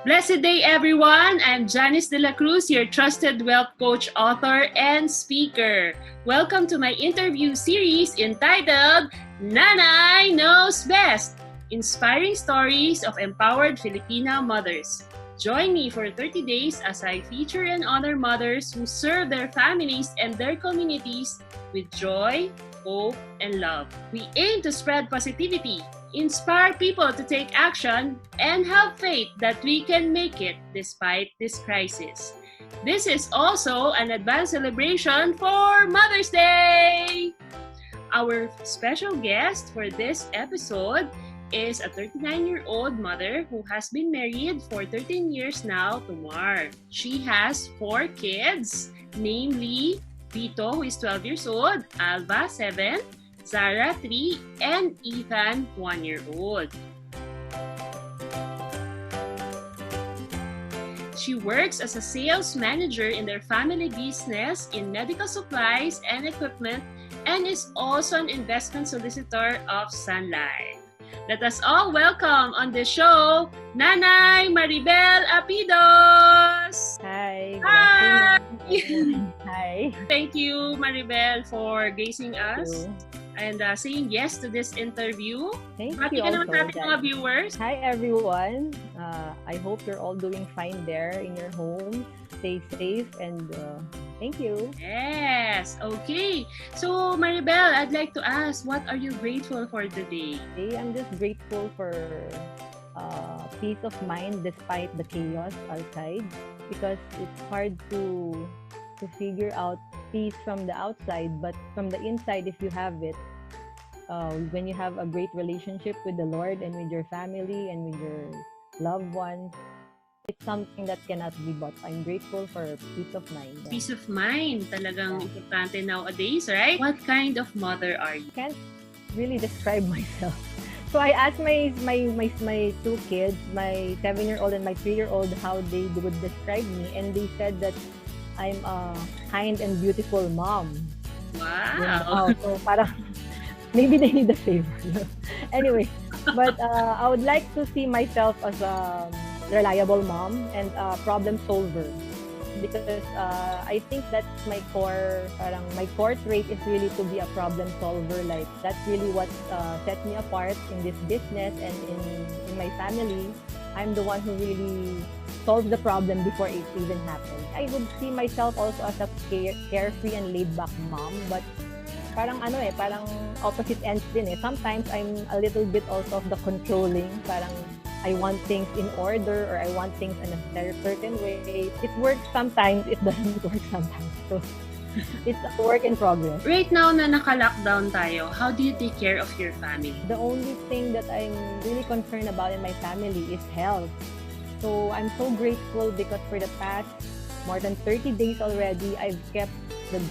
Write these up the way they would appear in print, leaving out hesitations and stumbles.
Blessed day, everyone. I'm Delacruz, your trusted wealth coach, author, and speaker. Welcome to my interview series entitled Nanay Knows Best, Inspiring Stories of Empowered Filipina Mothers. Join me for 30 days as I feature and honor mothers who serve their families and their communities with joy, hope, and love. We aim to spread positivity, inspire people to take action, and have faith that we can make it despite this crisis. This is also an advanced celebration for Mother's Day! Our special guest for this episode is a 39-year-old mother who has been married for 13 years now to Mark. She has 4 kids, namely Vito, who is 12 years old, Alva, 7, Zara, 3, and Ethan, 1-year-old. She works as a sales manager in their family business in medical supplies and equipment and is also an investment solicitor of Sun Life. Let us all welcome on the show, Nanay Maribel Apidos! Hi. Hi! Hi. Thank you, Maribel, for gracing us and saying yes to this interview. Thank Happy you ka also. naman natin mga viewers. Hi everyone. I hope you're all doing fine there in your home. Stay safe and thank you. Yes. Okay. So, Maribel, I'd like to ask, what are you grateful for today? Today, I'm just grateful for peace of mind despite the chaos outside, because it's hard to figure out peace from the outside, but from the inside, if you have it, when you have a great relationship with the Lord and with your family and with your loved ones, it's something that cannot be bought. I'm grateful for peace of mind. Peace of mind, talagang importante nowadays, right? What kind of mother are you? I can't really describe myself. So I asked my 2 kids, my 7-year-old and my 3-year-old, how they would describe me, and they said that I'm a kind and beautiful mom. Wow. So parang maybe they need a favor. Anyway, but I would like to see myself as a reliable mom and a problem solver, because I think that's my core. My core trait is really to be a problem solver. Like that's really what sets me apart in this business and in my family. I'm the one who really solves the problem before it even happens. I would see myself also as a carefree and laid-back mom, but parang opposite ends din eh. Sometimes I'm a little bit also of the controlling, parang I want things in order or I want things in a certain way. It works sometimes, it doesn't work sometimes. So it's a work in progress. Right now na naka-lockdown tayo, how do you take care of your family? The only thing that I'm really concerned about in my family is health. So I'm so grateful because for the past more than 30 days already, I've kept the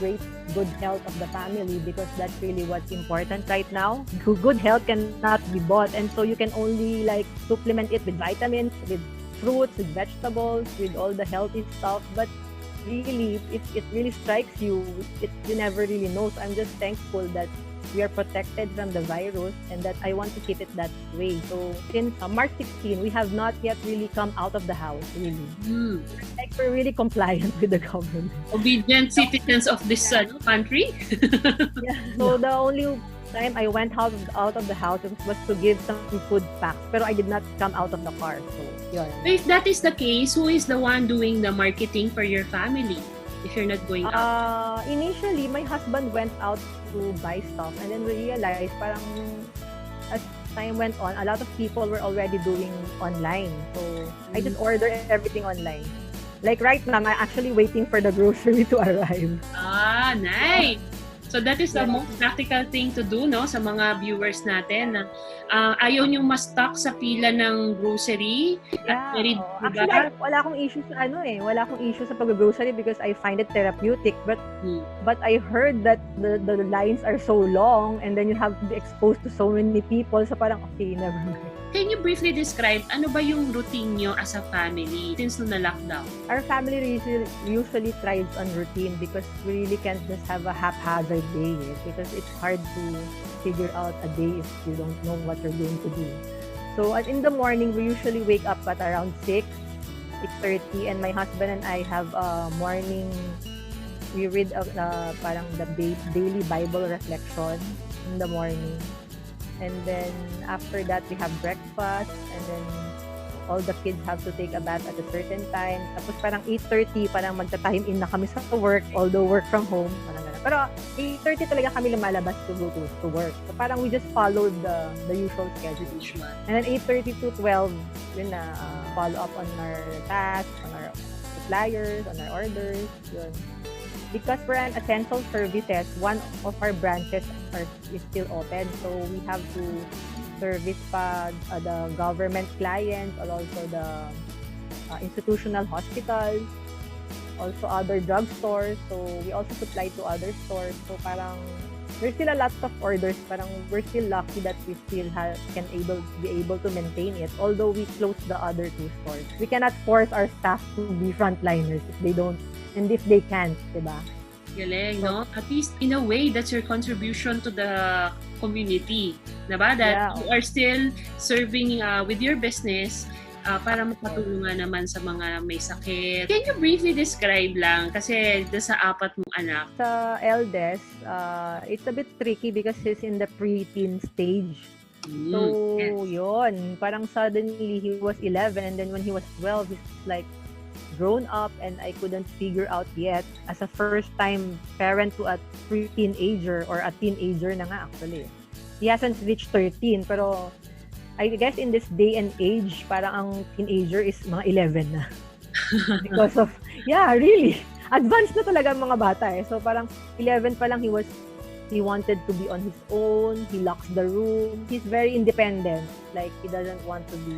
good health of the family, because that's really what's important right now. Good health cannot be bought, and so you can only supplement it with vitamins, with fruits, with vegetables, with all the healthy stuff. But really, if it really strikes you, you never really know. So I'm just thankful that we are protected from the virus and that I want to keep it that way. So since March 16, we have not yet really come out of the house, really. We're really compliant with the government. Obedient citizens of this country? Yeah. So the only time I went out of the house was to give some food packs, pero I did not come out of the car. So yun. If that is the case, who is the one doing the marketing for your family if you're not going out? Initially, my husband went out to buy stuff, and then we realized parang as time went on, a lot of people were already doing online. So I just order everything online. Like right now, I'm actually waiting for the grocery to arrive. Ah, nice! So that is the most practical thing to do, no, sa mga viewers natin na ayaw nyo ma-stock sa pila ng grocery. Yeah. Actually, wala akong issue sa wala akong issue sa pag-grocery because I find it therapeutic. But I heard that the lines are so long and then you have to be exposed to so many people. So parang okay, never mind. Can you briefly describe ano ba yung routine nyo as a family since na-lockdown? Our family usually thrives on routine because we really can't just have a haphazard day because it's hard to figure out a day if you don't know what you're going to do. So in the morning, we usually wake up at around 6 6:30, and my husband and I have morning, we read parang the daily Bible reflection in the morning. And then after that, we have breakfast, and then all the kids have to take a bath at a certain time. Tapos parang 8:30, parang magta-time in na kami sa work, although work from home. Parang ganun. Pero 8:30 talaga kami lumalabas to go to work. So parang we just followed the usual schedule. And then 8:30 to 12, yun na, follow up on our tasks, on our suppliers, on our orders, yun. Because we're an essential services, one of our branches is still open. So we have to service pa the government clients, and also the institutional hospitals, also other drugstores. So we also supply to other stores. So parang there's still a lot of orders. Parang we're still lucky that we still be able to maintain it. Although we closed the other 2 stores. We cannot force our staff to be frontliners if they don't, and if they can't, diba? Galing, no? At least, in a way, that's your contribution to the community. Diba? That you are still serving with your business para makatulungan naman sa mga may sakit. Can you briefly describe lang? Kasi sa 4 mong anak. Sa eldest, it's a bit tricky because he's in the preteen stage. So, yun. Parang suddenly, he was 11, and then when he was 12, he's like grown up, and I couldn't figure out yet as a first-time parent to a pre-teenager, or a teenager na nga actually. He hasn't reached 13, pero I guess in this day and age, parang ang teenager is mga 11 na. Because of, really. Advanced na talaga ang mga bata eh. So parang 11 pa lang, he wanted to be on his own. He locks the room. He's very independent. Like, he doesn't want to be.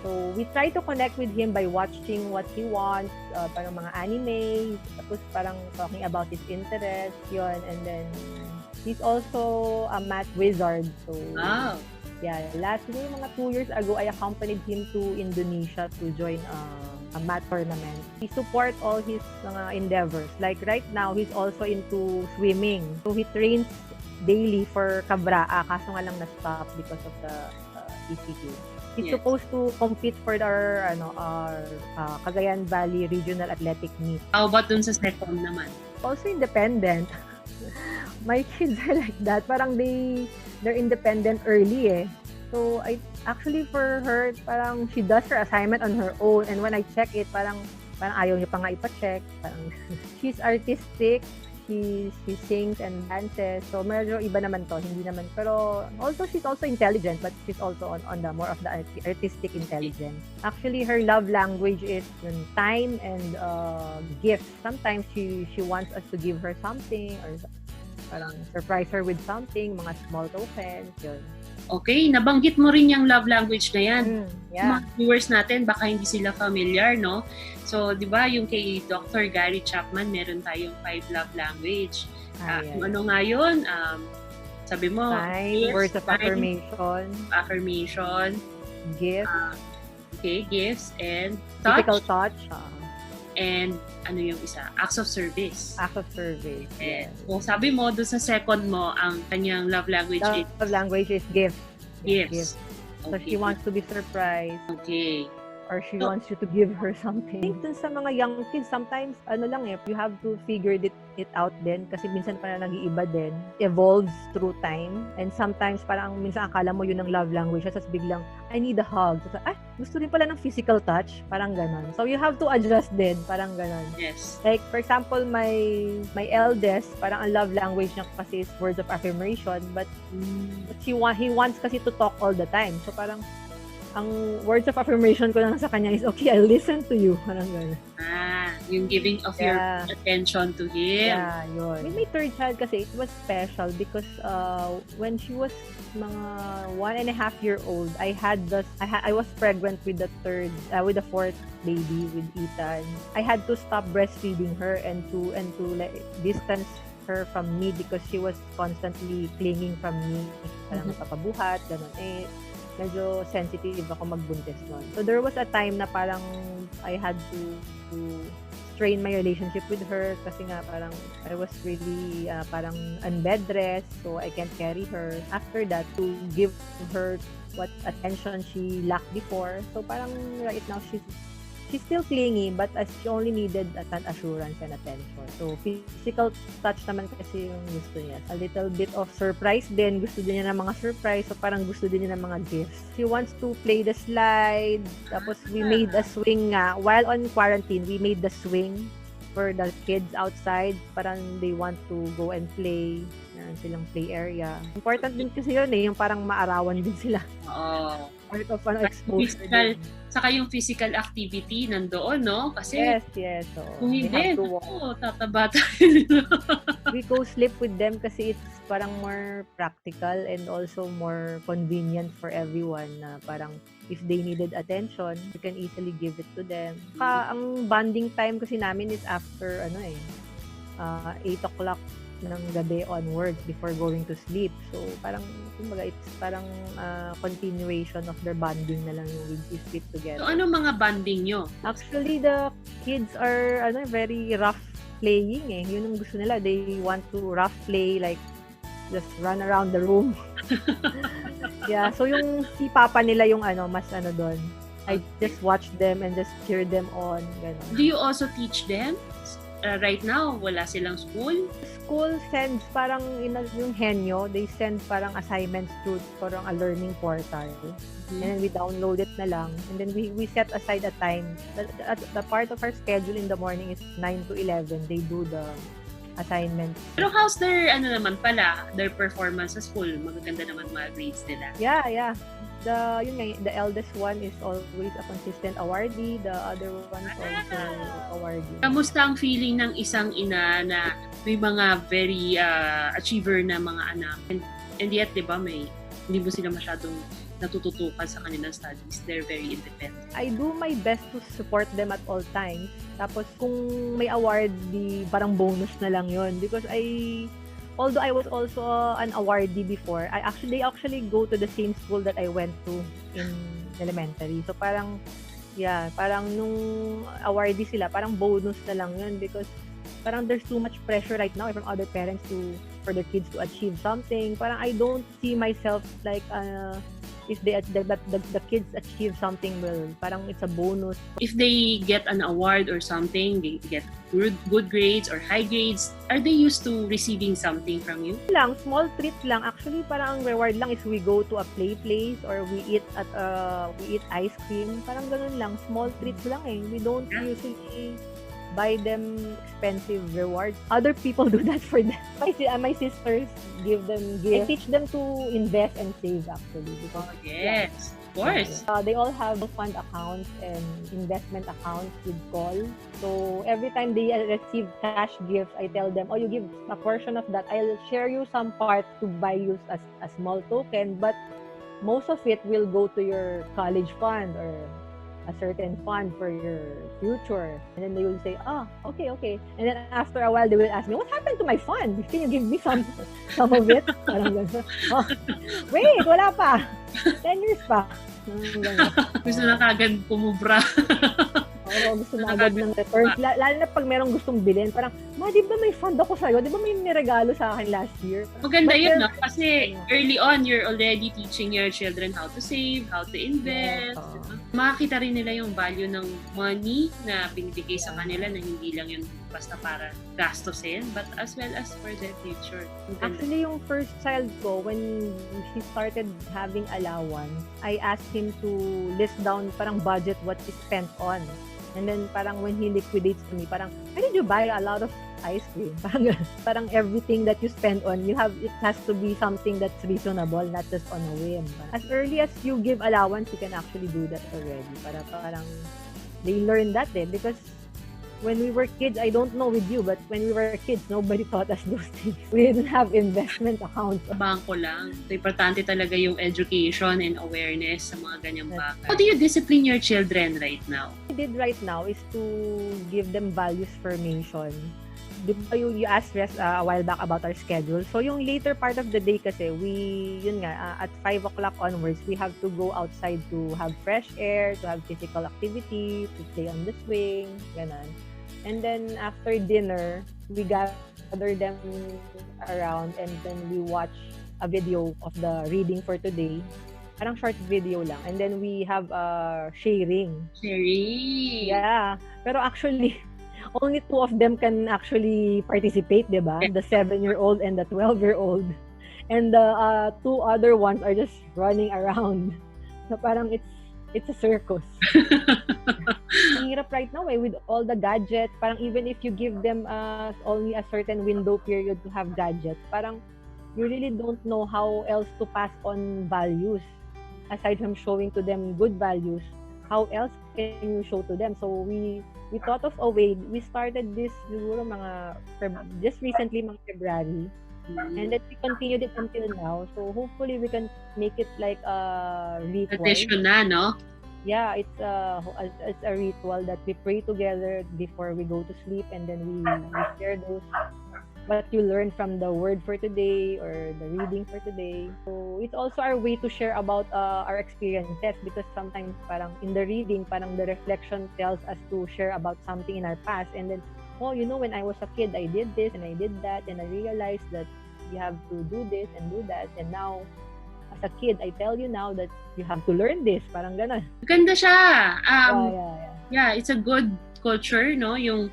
So, we try to connect with him by watching what he wants, parang mga anime, tapos parang talking about his interests, yun. And then, he's also a math wizard. So, last year, mga 2 years ago, I accompanied him to Indonesia to join a math tournament. He supports all his mga endeavors. Like, right now, he's also into swimming. So, he trains daily for Cabraa, kaso nga lang na-stop because of the ECQ. He's supposed to compete for our Cagayan Valley Regional Athletic Meet. How about dun sa second naman? Also independent. My kids are like that. Parang they're independent early eh. So actually for her, parang she does her assignment on her own, and when I check it, parang ayaw niya pa nga ipa-check. Parang she's artistic. She sings and dances. So, medyo iba naman to. Hindi naman. Pero, she's also intelligent, but she's also on the more of the artistic intelligence. Actually, her love language is time and gifts. Sometimes she wants us to give her something, or parang surprise her with something, mga small tokens, yun. Okay, nabanggit mo rin yung love language na yan. Yeah. Mga viewers natin, baka hindi sila familiar, no? So, di ba, yung kay Dr. Gary Chapman, meron tayong 5 love language. Yung ano nga yun? Sabi mo, words of affirmation. Gifts. Gifts and touch. Physical touch. And ano yung isa? Acts of service. Acts of service. Yes. So, sabi mo, doon sa second mo, ang kanyang love language is? Love language is gifts. Gifts. So, she wants to be surprised. Okay. Or she wants you to give her something. I think dun sa mga young kids, sometimes, you have to figure it out din. Kasi minsan parang nag-iiba din. Evolves through time. And sometimes, parang minsan akala mo yun ang love language. Tapos biglang, I need a hug. So, gusto rin pala ng physical touch. Parang ganon. So, you have to adjust din. Parang ganon. Yes. Like, for example, my eldest, parang ang love language niya kasi is words of affirmation. But he wants kasi to talk all the time. So, parang, ang words of affirmation ko lang sa kanya is, okay, I'll listen to you. Parang gano'n. Yung giving of your attention to him. Yeah, yun. With my third child kasi, it was special because when she was mga 1.5-year-old, I was pregnant with the fourth baby, with Ethan. I had to stop breastfeeding her and to like, distance her from me because she was constantly clinging from me. Parang napapabuhat, gano'n. Medyo sensitive ako magbuntis noon. So there was a time na parang I had to strain my relationship with her kasi nga parang I was really parang unbed rest, so I can't carry her. After that, to give her what attention she lacked before. So parang right now she's still clingy, but she only needed an assurance and attention. So, physical touch naman kasi yung gusto niya. A little bit of surprise din. Gusto din niya ng mga surprise. So, parang gusto din niya ng mga gifts. She wants to play the slide. Tapos, we made a swing nga. While on quarantine, we made the swing for the kids outside. Parang they want to go and play. Meron silang play area. Important din kasi yun yung parang maarawan din sila. Oo. Part of exposure. Saka yung physical activity nandoon, no? Kasi yes. So, kung hindi, tataba tayo. We go sleep with them kasi it's parang more practical and also more convenient for everyone na parang if they needed attention, we can easily give it to them. Ang bonding time kasi namin is after 8 o'clock ng gabi onwards before going to sleep. So, parang, kumbaga, it's parang continuation of their bonding na lang yung we sleep together. So, ano mga bonding nyo? Actually, the kids are very rough playing eh. Yun ang gusto nila. They want to rough play, like, just run around the room. Yeah, so yung si Papa nila yung mas doon. I just watch them and just cheer them on. Ganon. Do you also teach them? Right now, wala silang school? School sends parang yung henyo, they send parang assignments to parang a learning portal. And then we download it na lang. And then we set aside a time. The part of our schedule in the morning is 9 to 11. They do the assignments. Pero how's their, their performance sa school? Magaganda naman mga grades nila. Yeah. The eldest one is always a consistent awardee. The other one is also awardee. Kamusta ang feeling ng isang ina na may mga very achiever na mga anak? And yet, di ba, hindi mo sila masyadong natututukan sa kanilang studies. They're very independent. I do my best to support them at all times. Tapos kung may award, parang bonus na lang yon because although I was also an awardee before, they actually go to the same school that I went to in elementary. So parang nung awardee sila, parang bonus na lang yun because parang there's too much pressure right now from other parents for their kids to achieve something. Parang I don't see myself like if the kids achieve something, well, parang it's a bonus. If they get an award or something, they get good grades or high grades, are they used to receiving something from you? Small treat lang. Actually, parang ang reward lang is we go to a play place or we eat ice cream. Parang ganun lang. Small treats lang eh. We don't usually buy them expensive rewards. Other people do that for them. My sisters give them gifts. I teach them to invest and save actually. Because, yes, of course. They all have fund accounts and investment accounts with call. So every time they receive cash gifts, I tell them, you give a portion of that. I'll share you some part to buy you a small token, but most of it will go to your college fund or a certain fund for your future. And then they will say, okay. And then after a while, they will ask me, what happened to my fund? Can you give me some of it? Parang gano'n. Wait, wala pa. 10 years pa. Gusto na kagad pumubra. Oo, gusto na agad ng return. Lalo na pag merong gustong bilhin, parang, di ba may fund ako sa'yo? Di ba may niregalo sa akin last year? Maganda yun, no? Kasi early on, you're already teaching your children how to save, how to invest. Makakita rin nila yung value ng money na binibigay sa kanila na hindi lang yun basta para gastusin, but as well as for their future. Actually, yung first child ko, when he started having allowance, I asked him to list down parang budget what he spent on. And then parang when he liquidates to me, parang, why did you buy a lot of ice cream? Parang everything that you spend on, it has to be something that's reasonable, not just on a whim. As early as you give allowance, you can actually do that already. Parang they learn that because when we were kids, I don't know with you, but when we were kids, nobody taught us those things. We didn't have investment accounts. Bangko lang. So, importante talaga yung education and awareness sa mga ganyang bagay. How do you discipline your children right now? What I did right now is to give them values formation. Di ba you asked a while back about our schedule? So, yung later part of the day kasi, at 5 o'clock onwards, we have to go outside to have fresh air, to have physical activity, to play on the swing, ganon. And then, after dinner, we gather them around and then we watch a video of the reading for today. Parang short video lang. And then we have sharing. Sharing. Yeah. Pero actually, only 2 of them can actually participate, di ba? The 7-year-old and the 12-year-old. And the 2 other ones are just running around. So parang it's a circus. Ang hirap right now with all the gadgets. Parang even if you give them only a certain window period to have gadgets, parang you really don't know how else to pass on values. Aside from showing to them good values, how else can you show to them? So we thought of a way. We started this siguro just recently, mga February. And then we continued it until now. So hopefully we can make it like a ritual. Tradition na, no? Yeah, it's a ritual that we pray together before we go to sleep, and then we share those what you learn from the word for today or the reading for today. So it's also our way to share about our experiences, because sometimes parang in the reading, parang the reflection tells us to share about something in our past, and then when I was a kid, I did this and I did that, and I realized that you have to do this and do that, and now as a kid, I tell you now that you have to learn this. Parang ganun. Ganda siya. Yeah. It's a good culture, no? Yung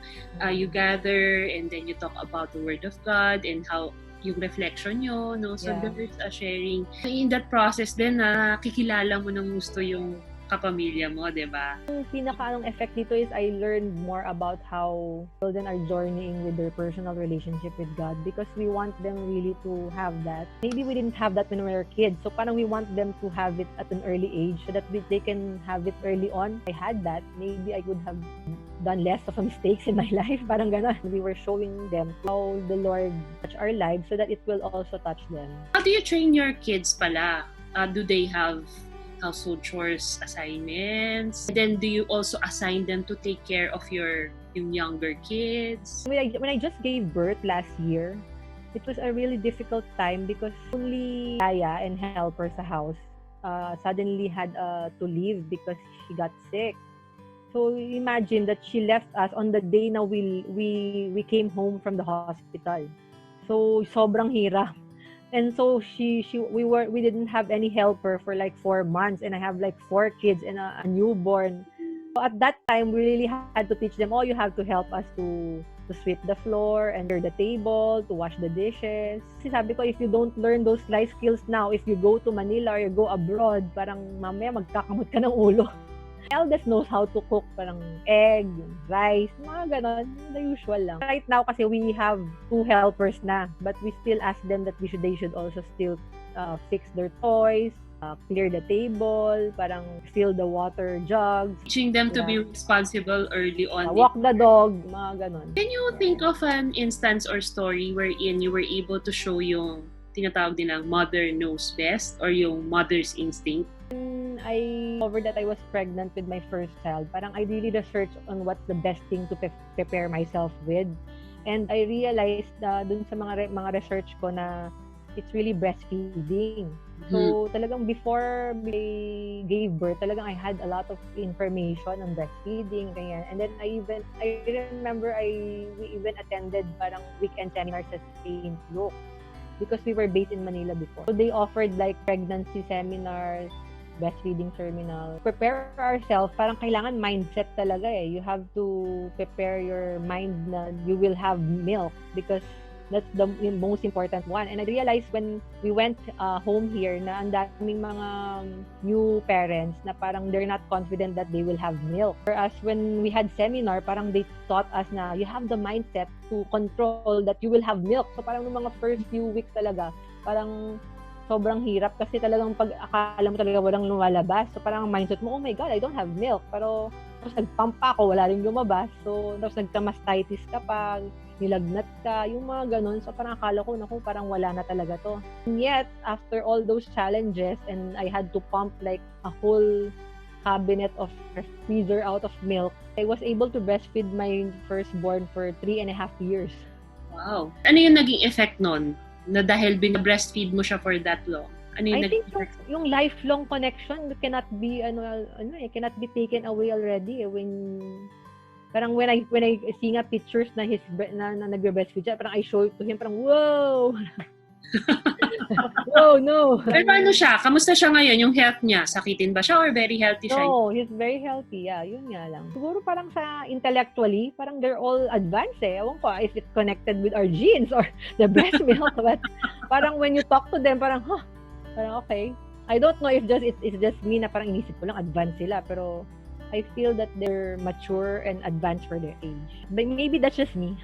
you gather and then you talk about the Word of God and how yung reflection nyo, no? So there's a sharing. In that process din, nakikilala mo ng gusto yung kapamilya mo, di ba? Yung pinaka-anong effect dito is I learned more about how children are journeying with their personal relationship with God, because we want them really to have that. Maybe we didn't have that when we were kids, so parang we want them to have it at an early age so that they can have it early on. I had that. Maybe I would have done less of mistakes in my life. Parang gano'n. We were showing them how the Lord touch our lives so that it will also touch them. How do you train your kids pala? Do they have household chores assignments? And then do you also assign them to take care of yung younger kids? When I just gave birth last year, it was a really difficult time because only Yaya and helper sa house suddenly had to leave because she got sick. So imagine that she left us on the day na we came home from the hospital. So sobrang hirap. And so we didn't have any helper for like 4 months, and I have like 4 kids and a newborn. So at that time, we really had to teach them, you have to help us to sweep the floor and clear the table, to wash the dishes. Kasi sabi ko, if you don't learn those life skills now, if you go to Manila or you go abroad, parang mamaya magkakamot ka ng ulo. Eldest knows how to cook parang egg, rice, mga ganon, the usual lang. Right now kasi we have 2 helpers na, but we still ask them that they should also still fix their toys, clear the table, parang fill the water jugs. Teaching them to be responsible early on. Walk the dog, mga ganon. Can you think of an instance or story wherein you were able to show yung tinatawag din ng mother knows best or yung mother's instinct? I discovered that I was pregnant with my first child. Parang I really researched on what's the best thing to prepare myself with. And I realized dun sa mga research ko na it's really breastfeeding. So talagang before I gave birth, talagang I had a lot of information on breastfeeding, ganyan. And then I remember we even attended parang weekend seminars sa St. Luke because we were based in Manila before. So they offered like pregnancy seminars, breastfeeding terminal. Prepare ourselves, parang kailangan mindset talaga eh. You have to prepare your mind na you will have milk because that's the most important one. And I realized when we went home here na ang daming mga new parents na parang they're not confident that they will have milk. Whereas when we had seminar, parang they taught us na you have the mindset to control that you will have milk. So parang ng mga first few weeks talaga, parang sobrang hirap kasi talagang pag akala mo talaga walang lumalabas. So parang mindset mo, oh my God, I don't have milk. Pero tapos nagpump ako, wala rin lumabas. So tapos nagka-mastitis ka pa, nilagnat ka, yung mga ganun. So parang akala ko, naku, parang wala na talaga to. And yet, after all those challenges, and I had to pump like a whole cabinet of freezer out of milk, I was able to breastfeed my firstborn for 3.5 years. Wow. Ano yung naging effect nun? Na dahil breastfeed mo siya for that long? Ano yung I think yung lifelong connection cannot be cannot be taken away already when I see nga pictures na nagbe-breastfeed siya, parang I show it to him, parang wow. No. Pero paano siya? Kamusta siya ngayon? Yung health niya? Sakitin ba siya or very healthy siya? No, he's very healthy. Yeah, yun nga lang. Siguro parang sa intellectually, parang they're all advanced eh. Ewan ko if it's connected with our genes or the breast milk. But parang when you talk to them, parang, parang okay. I don't know if it's just me na parang inisip ko lang advanced sila. Pero I feel that they're mature and advanced for their age. But maybe that's just me.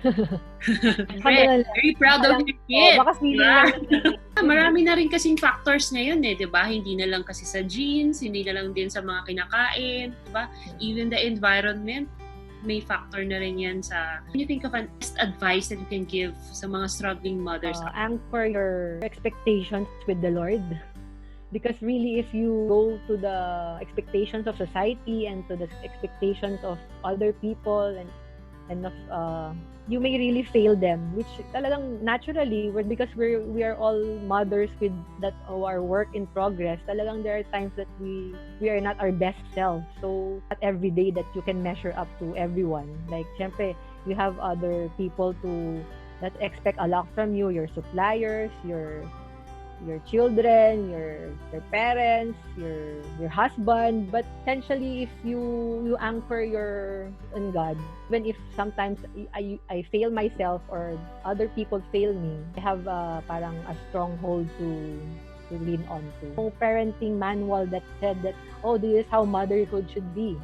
Very proud of your kid. Baka feeling lang. Marami na rin kasing factors ngayon eh, 'di ba? Hindi na lang kasi sa genes, hindi na lang din sa mga kinakain, 'di ba? Even the environment, may factor na rin yan sa... Can you think of an best advice that you can give sa mga struggling mothers? Anchor your expectations with the Lord. Because really, if you go to the expectations of society and to the expectations of other people and of you may really fail them, which talagang naturally, because we are all mothers with that our work in progress. Talagang there are times that we are not our best self. So not every day that you can measure up to everyone. Like, syempre, you have other people that expect a lot from you, your suppliers, your children, your parents, your husband. But essentially, if you anchor your in God, even if sometimes I fail myself or other people fail me, I have parang a stronghold to lean on to. No parenting manual that said that, oh, this is how motherhood should be,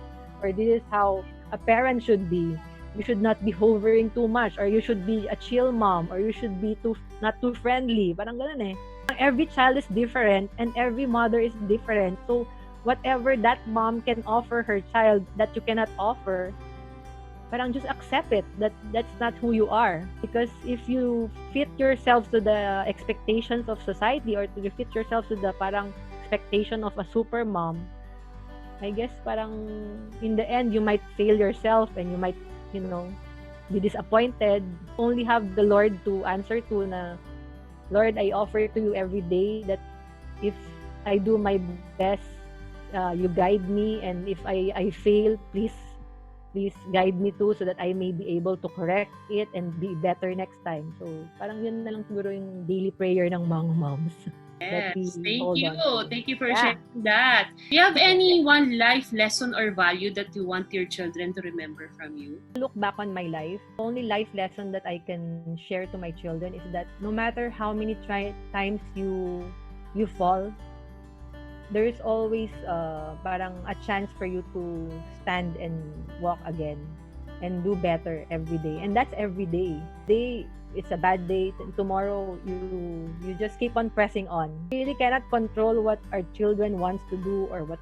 or this is how a parent should be. You should not be hovering too much, or you should be a chill mom, or you should be not too friendly. Parang ganun eh. Every child is different and every mother is different. So whatever that mom can offer her child that you cannot offer, parang just accept it. That's not who you are. Because if you fit yourself to the expectations of society, or to fit yourself to the parang expectation of a super mom, I guess parang in the end you might fail yourself and you might, be disappointed. Only have the Lord to answer to na, Lord, I offer to you every day that if I do my best, you guide me, and if I fail, please guide me too, so that I may be able to correct it and be better next time. So parang yun na lang siguro yung daily prayer ng mga moms. Yes, thank you. Thank you for sharing that. Do you have any one life lesson or value that you want your children to remember from you? Look back on my life. The only life lesson that I can share to my children is that no matter how many times you fall, there is always parang a chance for you to stand and walk again and do better every day. And that's every day. It's a bad day, tomorrow you just keep on pressing on. We really cannot control what our children wants to do or what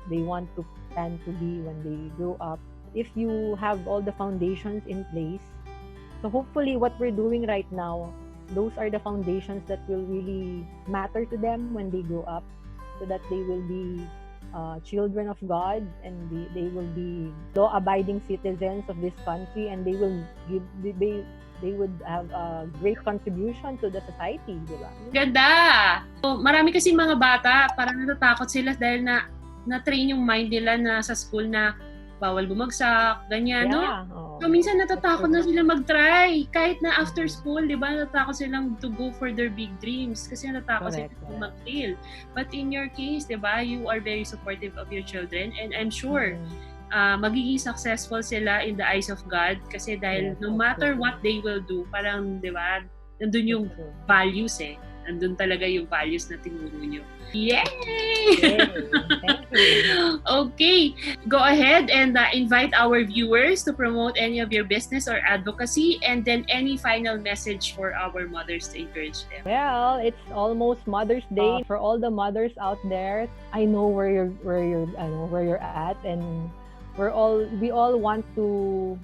they want to plan to be when they grow up. If you have all the foundations in place, so hopefully what we're doing right now, those are the foundations that will really matter to them when they grow up, so that they will be children of God, and they will be law-abiding citizens of this country, and they would have a great contribution to the society, di ba? Ganda! So, marami kasi mga bata, parang natatakot sila dahil na-train yung mind nila na sa school na bawal bumagsak, ganyan, no? So, minsan natatakot na sila mag-try. Kahit na after school, di ba, natatakot silang to go for their big dreams kasi natatakot silang mag-fail. But in your case, di ba, you are very supportive of your children, and I'm sure magiging successful sila in the eyes of God, kasi dahil no matter what they will do, parang, di ba, nandun yung values eh. Nandun talaga yung values na tinuro nyo. Yay! Thank you. Okay, go ahead and invite our viewers to promote any of your business or advocacy, and then any final message for our mothers to encourage them. Well, it's almost Mother's Day. For all the mothers out there, I know where you're at, and we all want to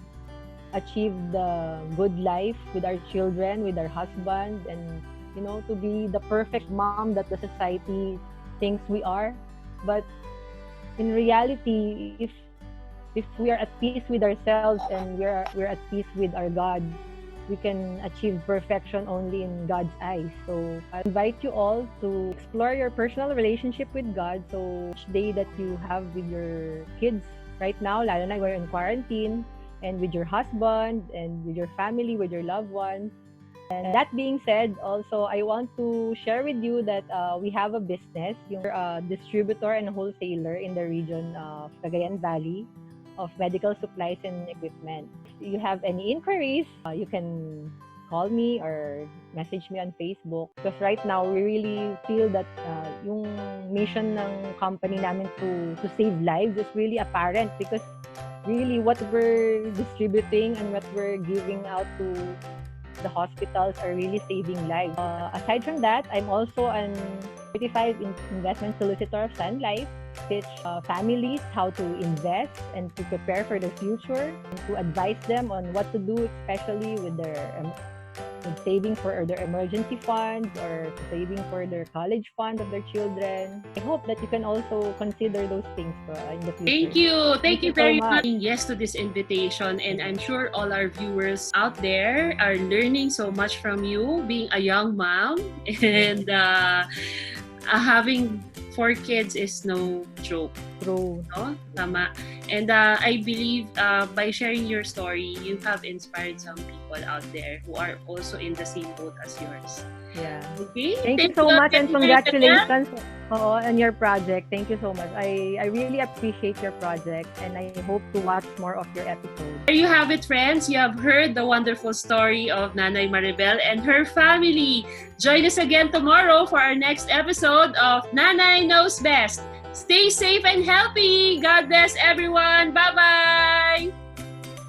achieve the good life with our children, with our husband, and to be the perfect mom that the society thinks we are. But in reality, if we are at peace with ourselves and we're at peace with our God, we can achieve perfection only in God's eyes. So I invite you all to explore your personal relationship with God. So each day that you have with your kids right now, lalo na we're in quarantine, and with your husband and with your family, with your loved ones, And that being said, also, I want to share with you that we have a business, yung distributor and wholesaler in the region of Cagayan Valley of medical supplies and equipment. If you have any inquiries, you can call me or message me on Facebook. Because right now, we really feel that yung mission ng company namin to save lives is really apparent because really what we're distributing and what we're giving out to the hospitals are really saving lives. Aside from that, I'm also an certified investment solicitor of Sun Life, teach families how to invest and to prepare for the future, and to advise them on what to do, especially with their with saving for their emergency funds or saving for their college fund of their children. I hope that you can also consider those things in the future. Thank you. Thank you very so much. Yes to this invitation, and I'm sure all our viewers out there are learning so much from you, being a young mom, and having 4 kids is no joke. True. No? Tama. And I believe by sharing your story, you have inspired some people out there who are also in the same boat as yours. Yeah. Okay. Thank you so much and congratulations on your project. Thank you so much. I really appreciate your project and I hope to watch more of your episodes. There you have it, friends. You have heard the wonderful story of Nanay Maribel and her family. Join us again tomorrow for our next episode of Nanay Knows Best. Stay safe and healthy. God bless everyone. Bye-bye.